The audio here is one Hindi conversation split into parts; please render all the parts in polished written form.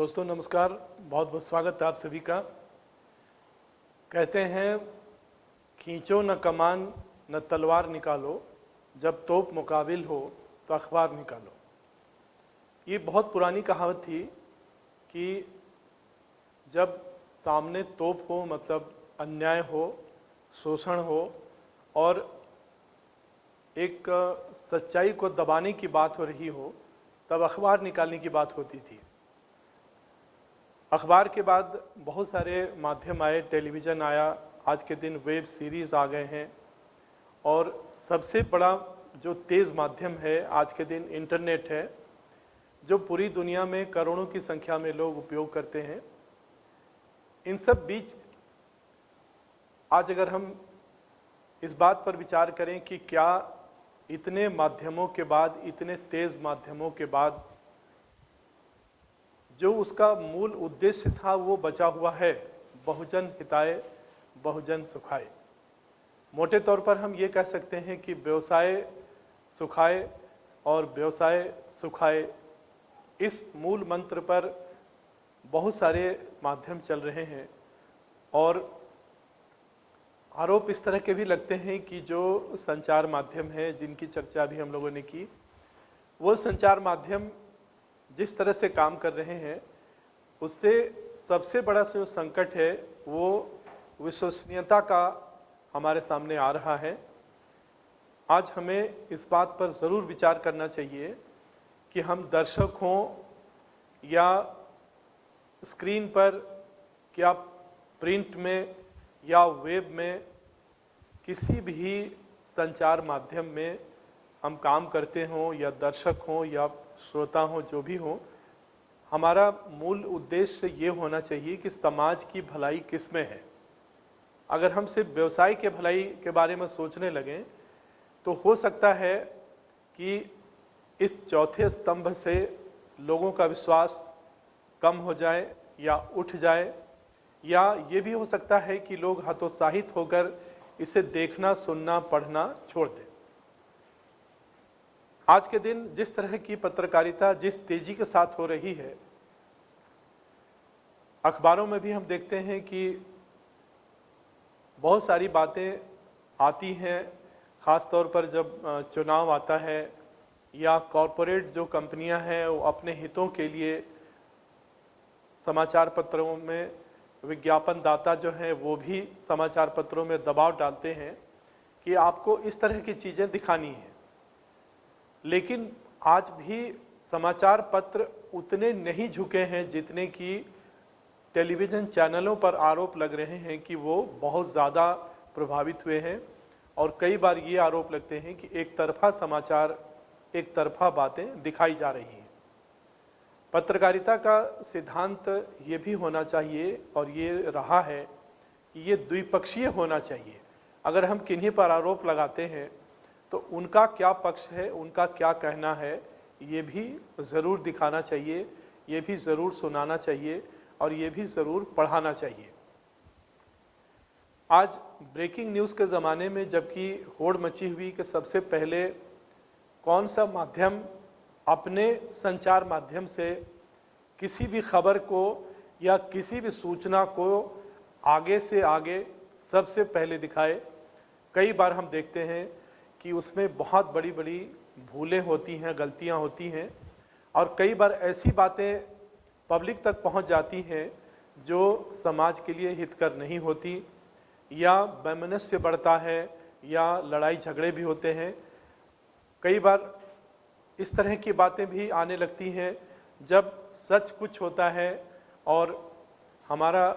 दोस्तों नमस्कार, बहुत बहुत स्वागत है आप सभी का। कहते हैं खींचो न कमान न तलवार निकालो, जब तोप मुकाबिल हो तो अखबार निकालो। ये बहुत पुरानी कहावत थी कि जब सामने तोप हो मतलब अन्याय हो, शोषण हो और एक सच्चाई को दबाने की बात हो रही हो, तब अखबार निकालने की बात होती थी। अखबार के बाद बहुत सारे माध्यम आए, टेलीविज़न आया, आज के दिन वेब सीरीज़ आ गए हैं और सबसे बड़ा जो तेज़ माध्यम है आज के दिन इंटरनेट है, जो पूरी दुनिया में करोड़ों की संख्या में लोग उपयोग करते हैं। इन सब बीच आज अगर हम इस बात पर विचार करें कि क्या इतने माध्यमों के बाद, इतने तेज़ माध्यमों के बाद जो उसका मूल उद्देश्य था वो बचा हुआ है, बहुजन हिताय बहुजन सुखाय। मोटे तौर पर हम ये कह सकते हैं कि व्यवसाय सुखाय और व्यवसाय सुखाय, इस मूल मंत्र पर बहुत सारे माध्यम चल रहे हैं और आरोप इस तरह के भी लगते हैं कि जो संचार माध्यम है जिनकी चर्चा भी हम लोगों ने की, वो संचार माध्यम जिस तरह से काम कर रहे हैं उससे सबसे बड़ा जो संकट है वो विश्वसनीयता का हमारे सामने आ रहा है। आज हमें इस बात पर ज़रूर विचार करना चाहिए कि हम दर्शक हों या स्क्रीन पर, क्या प्रिंट में या वेब में, किसी भी संचार माध्यम में हम काम करते हों या दर्शक हों या श्रोता हों, जो भी हो, हमारा मूल उद्देश्य ये होना चाहिए कि समाज की भलाई किस में है। अगर हम सिर्फ व्यवसाय के भलाई के बारे में सोचने लगें तो हो सकता है कि इस चौथे स्तंभ से लोगों का विश्वास कम हो जाए या उठ जाए, या ये भी हो सकता है कि लोग हतोत्साहित होकर इसे देखना, सुनना, पढ़ना छोड़ दें। आज के दिन जिस तरह की पत्रकारिता जिस तेजी के साथ हो रही है, अखबारों में भी हम देखते हैं कि बहुत सारी बातें आती हैं, ख़ास तौर पर जब चुनाव आता है या कॉरपोरेट जो कंपनियां हैं वो अपने हितों के लिए समाचार पत्रों में विज्ञापन दाता जो हैं वो भी समाचार पत्रों में दबाव डालते हैं कि आपको इस तरह की चीज़ें दिखानी है। लेकिन आज भी समाचार पत्र उतने नहीं झुके हैं जितने कि टेलीविज़न चैनलों पर आरोप लग रहे हैं कि वो बहुत ज़्यादा प्रभावित हुए हैं और कई बार ये आरोप लगते हैं कि एक तरफा समाचार, एक तरफा बातें दिखाई जा रही हैं। पत्रकारिता का सिद्धांत ये भी होना चाहिए और ये रहा है कि ये द्विपक्षीय होना चाहिए। अगर हम किन्हीं पर आरोप लगाते हैं तो उनका क्या पक्ष है, उनका क्या कहना है, ये भी ज़रूर दिखाना चाहिए, ये भी ज़रूर सुनाना चाहिए और ये भी ज़रूर पढ़ाना चाहिए। आज ब्रेकिंग न्यूज़ के ज़माने में जबकि होड़ मची हुई कि सबसे पहले कौन सा माध्यम अपने संचार माध्यम से किसी भी खबर को या किसी भी सूचना को आगे से आगे सबसे पहले दिखाए, कई बार हम देखते हैं कि उसमें बहुत बड़ी बड़ी भूलें होती हैं, गलतियां होती हैं और कई बार ऐसी बातें पब्लिक तक पहुंच जाती हैं जो समाज के लिए हितकर नहीं होती, या वैमनस्य बढ़ता है या लड़ाई झगड़े भी होते हैं। कई बार इस तरह की बातें भी आने लगती हैं जब सच कुछ होता है और हमारा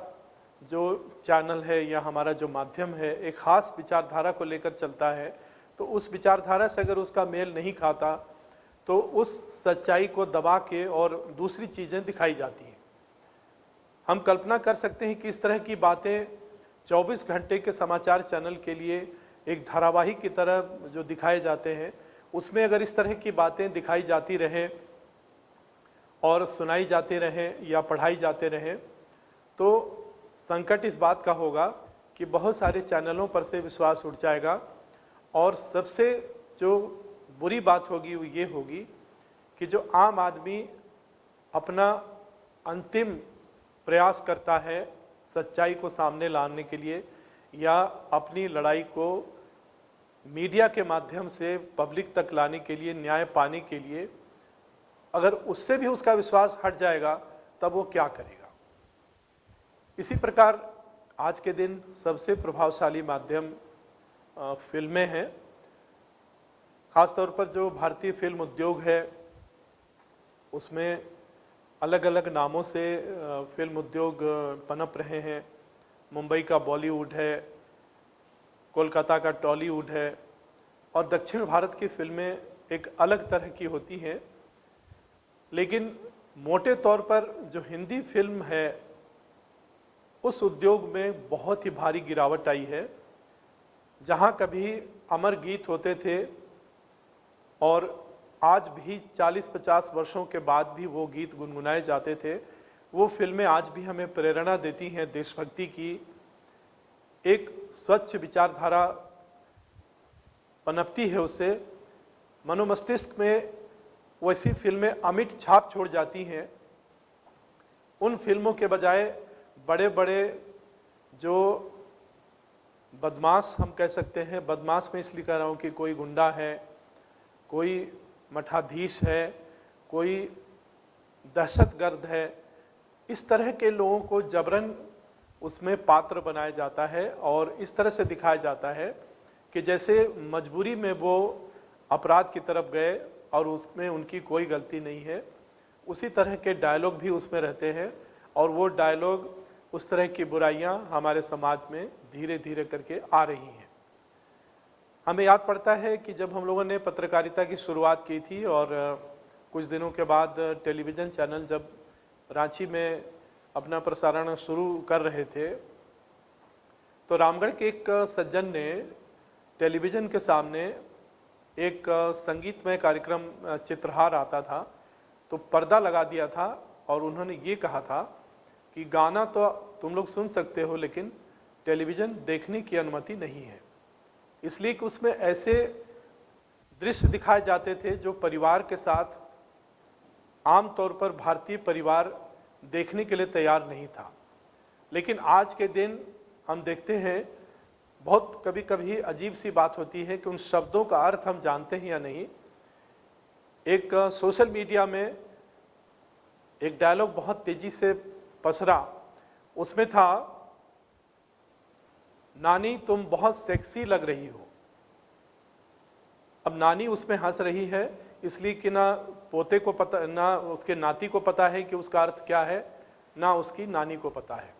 जो चैनल है या हमारा जो माध्यम है एक ख़ास विचारधारा को लेकर चलता है, तो उस विचारधारा से अगर उसका मेल नहीं खाता तो उस सच्चाई को दबा के और दूसरी चीज़ें दिखाई जाती हैं। हम कल्पना कर सकते हैं कि इस तरह की बातें 24 घंटे के समाचार चैनल के लिए एक धारावाहिक की तरह जो दिखाए जाते हैं, उसमें अगर इस तरह की बातें दिखाई जाती रहें और सुनाई जाते रहें या पढ़ाई जाते रहें, तो संकट इस बात का होगा कि बहुत सारे चैनलों पर से विश्वास उठ जाएगा और सबसे जो बुरी बात होगी वो ये होगी कि जो आम आदमी अपना अंतिम प्रयास करता है सच्चाई को सामने लाने के लिए या अपनी लड़ाई को मीडिया के माध्यम से पब्लिक तक लाने के लिए, न्याय पाने के लिए, अगर उससे भी उसका विश्वास हट जाएगा तब वो क्या करेगा। इसी प्रकार आज के दिन सबसे प्रभावशाली माध्यम फिल्में हैं। खासतौर पर जो भारतीय फिल्म उद्योग है उसमें अलग अलग नामों से फिल्म उद्योग पनप रहे हैं। मुंबई का बॉलीवुड है, कोलकाता का टॉलीवुड है और दक्षिण भारत की फिल्में एक अलग तरह की होती हैं। लेकिन मोटे तौर पर जो हिंदी फिल्म है उस उद्योग में बहुत ही भारी गिरावट आई है। जहां कभी अमर गीत होते थे और आज भी 40-50 वर्षों के बाद भी वो गीत गुनगुनाए जाते थे, वो फिल्में आज भी हमें प्रेरणा देती हैं देशभक्ति की। एक स्वच्छ विचारधारा पनपती है उससे, मनोमस्तिष्क में वैसी फिल्में अमिट छाप छोड़ जाती हैं। उन फिल्मों के बजाय बड़े बड़े जो बदमाश हम कह सकते हैं, बदमाश में इसलिए कह रहा हूँ कि कोई गुंडा है, कोई मठाधीश है, कोई दहशतगर्द है, इस तरह के लोगों को जबरन उसमें पात्र बनाया जाता है और इस तरह से दिखाया जाता है कि जैसे मजबूरी में वो अपराध की तरफ गए और उसमें उनकी कोई गलती नहीं है। उसी तरह के डायलॉग भी उसमें रहते हैं और वो डायलॉग, उस तरह की बुराइयां हमारे समाज में धीरे धीरे करके आ रही हैं। हमें याद पड़ता है कि जब हम लोगों ने पत्रकारिता की शुरुआत की थी और कुछ दिनों के बाद टेलीविज़न चैनल जब रांची में अपना प्रसारण शुरू कर रहे थे तो रामगढ़ के एक सज्जन ने टेलीविज़न के सामने एक संगीतमय कार्यक्रम चित्रहार आता था तो पर्दा लगा दिया था और उन्होंने ये कहा था कि गाना तो तुम लोग सुन सकते हो लेकिन टेलीविज़न देखने की अनुमति नहीं है। इसलिए कि उसमें ऐसे दृश्य दिखाए जाते थे जो परिवार के साथ आमतौर पर भारतीय परिवार देखने के लिए तैयार नहीं था। लेकिन आज के दिन हम देखते हैं, बहुत कभी कभी अजीब सी बात होती है कि उन शब्दों का अर्थ हम जानते हैं या नहीं। एक सोशल मीडिया में एक डायलॉग बहुत तेजी से पसरा, उसमें था, नानी तुम बहुत सेक्सी लग रही हो। अब नानी उसमें हंस रही है इसलिए कि ना पोते को पता, ना उसके नाती को पता है कि उसका अर्थ क्या है, ना उसकी नानी को पता है।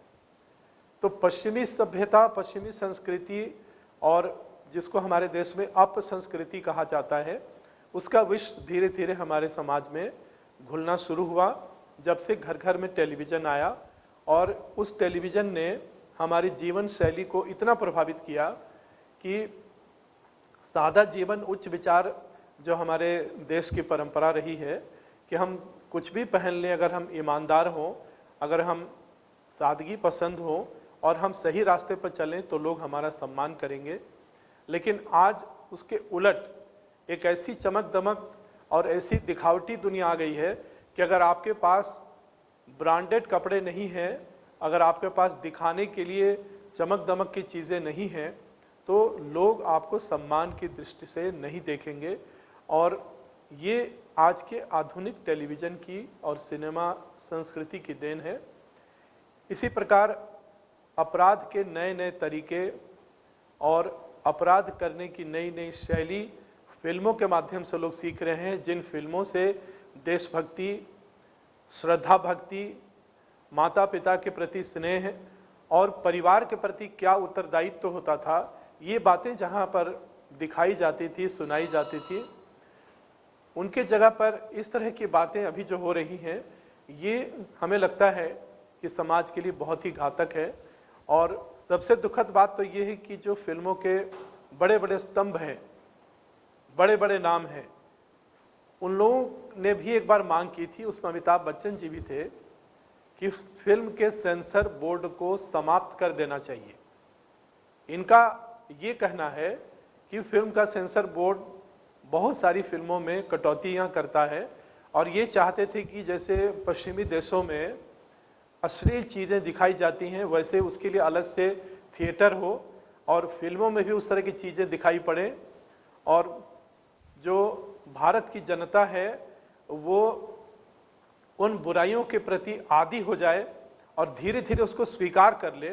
तो पश्चिमी सभ्यता, पश्चिमी संस्कृति और जिसको हमारे देश में अपसंस्कृति कहा जाता है, उसका विष धीरे धीरे हमारे समाज में घुलना शुरू हुआ जब से घर घर में टेलीविज़न आया। और उस टेलीविज़न ने हमारी जीवन शैली को इतना प्रभावित किया कि सादा जीवन, उच्च विचार जो हमारे देश की परंपरा रही है कि हम कुछ भी पहन लें, अगर हम ईमानदार हों, अगर हम सादगी पसंद हो और हम सही रास्ते पर चलें तो लोग हमारा सम्मान करेंगे। लेकिन आज उसके उलट एक ऐसी चमक दमक और ऐसी दिखावटी दुनिया आ गई है कि अगर आपके पास ब्रांडेड कपड़े नहीं हैं, अगर आपके पास दिखाने के लिए चमक दमक की चीज़ें नहीं हैं, तो लोग आपको सम्मान की दृष्टि से नहीं देखेंगे। और ये आज के आधुनिक टेलीविज़न की और सिनेमा संस्कृति की देन है। इसी प्रकार अपराध के नए नए तरीके और अपराध करने की नई नई शैली फिल्मों के माध्यम से लोग सीख रहे हैं, जिन फिल्मों से देशभक्ति, श्रद्धा भक्ति, माता पिता के प्रति स्नेह और परिवार के प्रति क्या उत्तरदायित्व होता था, ये बातें जहाँ पर दिखाई जाती थी, सुनाई जाती थी, उनके जगह पर इस तरह की बातें अभी जो हो रही हैं, ये हमें लगता है कि समाज के लिए बहुत ही घातक है। और सबसे दुखद बात तो ये है कि जो फिल्मों के बड़े बड़े स्तंभ हैं, बड़े बड़े नाम हैं, उन लोगों ने भी एक बार मांग की थी, उसमें अमिताभ बच्चन जी भी थे, कि फिल्म के सेंसर बोर्ड को समाप्त कर देना चाहिए। इनका ये कहना है कि फिल्म का सेंसर बोर्ड बहुत सारी फिल्मों में कटौतियां करता है और ये चाहते थे कि जैसे पश्चिमी देशों में अश्लील चीज़ें दिखाई जाती हैं, वैसे उसके लिए अलग से थिएटर हो और फिल्मों में भी उस तरह की चीज़ें दिखाई पड़े और जो भारत की जनता है वो उन बुराइयों के प्रति आदी हो जाए और धीरे धीरे उसको स्वीकार कर ले।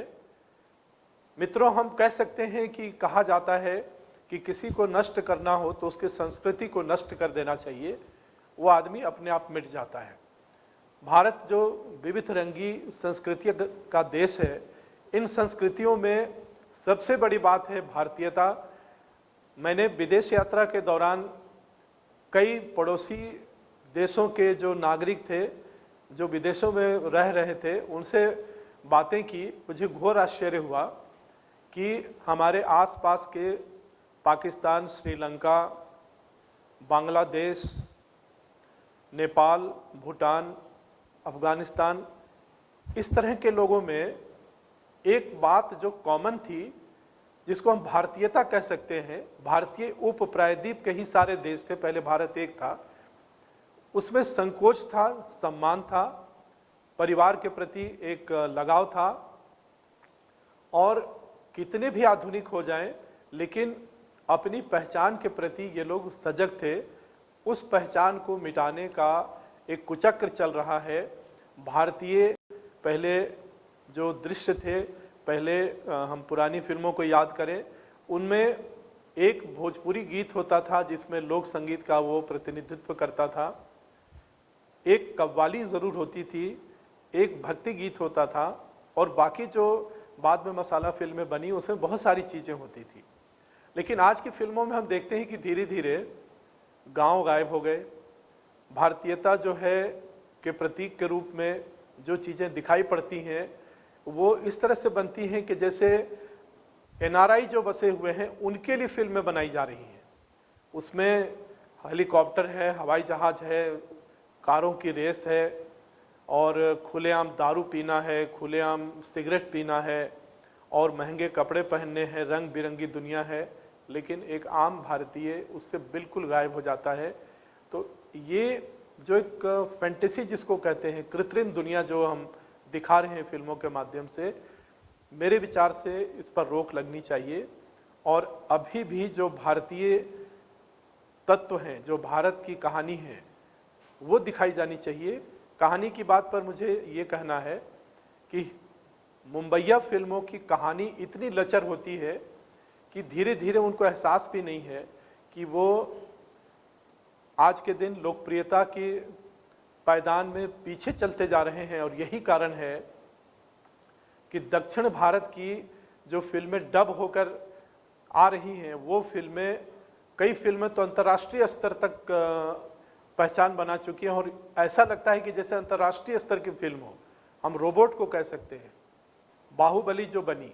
मित्रों, हम कह सकते हैं कि कहा जाता है कि किसी को नष्ट करना हो तो उसकी संस्कृति को नष्ट कर देना चाहिए, वो आदमी अपने आप मिट जाता है। भारत जो विविध रंगी संस्कृति का देश है, इन संस्कृतियों में सबसे बड़ी बात है भारतीयता। मैंने विदेश यात्रा के दौरान कई पड़ोसी देशों के जो नागरिक थे, जो विदेशों में रह रहे थे, उनसे बातें की। मुझे घोर आश्चर्य हुआ कि हमारे आसपास के पाकिस्तान, श्रीलंका, बांग्लादेश, नेपाल, भूटान, अफगानिस्तान, इस तरह के लोगों में एक बात जो कॉमन थी, जिसको हम भारतीयता कह सकते हैं, भारतीय उप प्रायद्वीप के ही सारे देश थे, पहले भारत एक था, उसमें संकोच था, सम्मान था, परिवार के प्रति एक लगाव था और कितने भी आधुनिक हो जाएं, लेकिन अपनी पहचान के प्रति ये लोग सजग थे। उस पहचान को मिटाने का एक कुचक्र चल रहा है। भारतीय पहले जो दृश्य थे, पहले हम पुरानी फिल्मों को याद करें, उनमें एक भोजपुरी गीत होता था जिसमें लोक संगीत का वो प्रतिनिधित्व करता था, एक कव्वाली ज़रूर होती थी, एक भक्ति गीत होता था और बाकी जो बाद में मसाला फिल्में बनी उसमें बहुत सारी चीज़ें होती थी। लेकिन आज की फिल्मों में हम देखते हैं कि धीरे धीरे गांव गायब हो गए। भारतीयता जो है के प्रतीक के रूप में जो चीज़ें दिखाई पड़ती हैं वो इस तरह से बनती हैं कि जैसे एनआरआई जो बसे हुए हैं उनके लिए फिल्में बनाई जा रही हैं। उसमें हेलीकॉप्टर है, हवाई जहाज़ है, कारों की रेस है और खुलेआम दारू पीना है, खुलेआम सिगरेट पीना है और महंगे कपड़े पहनने हैं, रंग बिरंगी दुनिया है, लेकिन एक आम भारतीय उससे बिल्कुल गायब हो जाता है। तो ये जो एक फैंटेसी जिसको कहते हैं, कृत्रिम दुनिया जो हम दिखा रहे हैं फिल्मों के माध्यम से, मेरे विचार से इस पर रोक लगनी चाहिए और अभी भी जो भारतीय तत्व हैं, जो भारत की कहानी है, वो दिखाई जानी चाहिए। कहानी की बात पर मुझे ये कहना है कि मुंबईया फिल्मों की कहानी इतनी लचर होती है कि धीरे धीरे उनको एहसास भी नहीं है कि वो आज के दिन लोकप्रियता के पायदान में पीछे चलते जा रहे हैं। और यही कारण है कि दक्षिण भारत की जो फिल्में डब होकर आ रही हैं, वो फिल्में, कई फिल्में तो अंतर्राष्ट्रीय स्तर तक पहचान बना चुकी हैं और ऐसा लगता है कि जैसे अंतर्राष्ट्रीय स्तर की फिल्म हो। हम रोबोट को कह सकते हैं। बाहुबली जो बनी,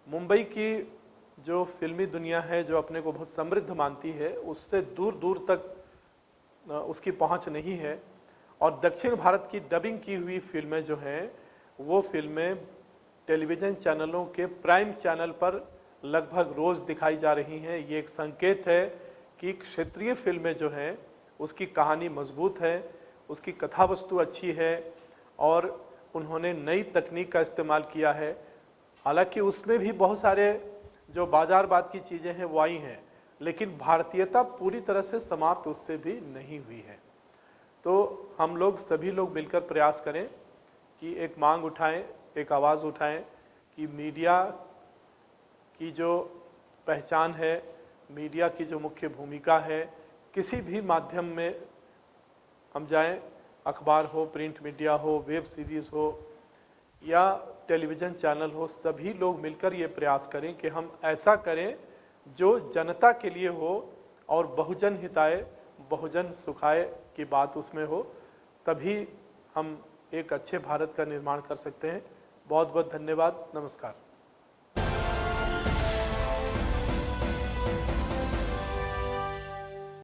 मुंबई की जो फिल्मी दुनिया है, जो अपने को बहुत समृद्ध मानती है, उससे दूर दूर तक उसकी पहुंच नहीं है। और दक्षिण भारत की डबिंग की हुई फिल्में जो हैं, वो फिल्में टेलीविज़न चैनलों के प्राइम चैनल पर लगभग रोज़ दिखाई जा रही हैं। ये एक संकेत है कि क्षेत्रीय फिल्में जो हैं उसकी कहानी मजबूत है, उसकी कथा वस्तु अच्छी है और उन्होंने नई तकनीक का इस्तेमाल किया है। हालांकि उसमें भी बहुत सारे जो बाजारवाद की चीज़ें हैं वो आई हैं, लेकिन भारतीयता पूरी तरह से समाप्त उससे भी नहीं हुई है। तो हम लोग सभी लोग मिलकर प्रयास करें कि एक मांग उठाएं, एक आवाज़ उठाएं कि मीडिया की जो पहचान है, मीडिया की जो मुख्य भूमिका है, किसी भी माध्यम में हम जाएं, अखबार हो, प्रिंट मीडिया हो, वेब सीरीज़ हो या टेलीविज़न चैनल हो, सभी लोग मिलकर ये प्रयास करें कि हम ऐसा करें जो जनता के लिए हो और बहुजन हिताय, बहुजन सुखाय की बात उसमें हो। तभी हम एक अच्छे भारत का निर्माण कर सकते हैं। बहुत बहुत धन्यवाद। नमस्कार।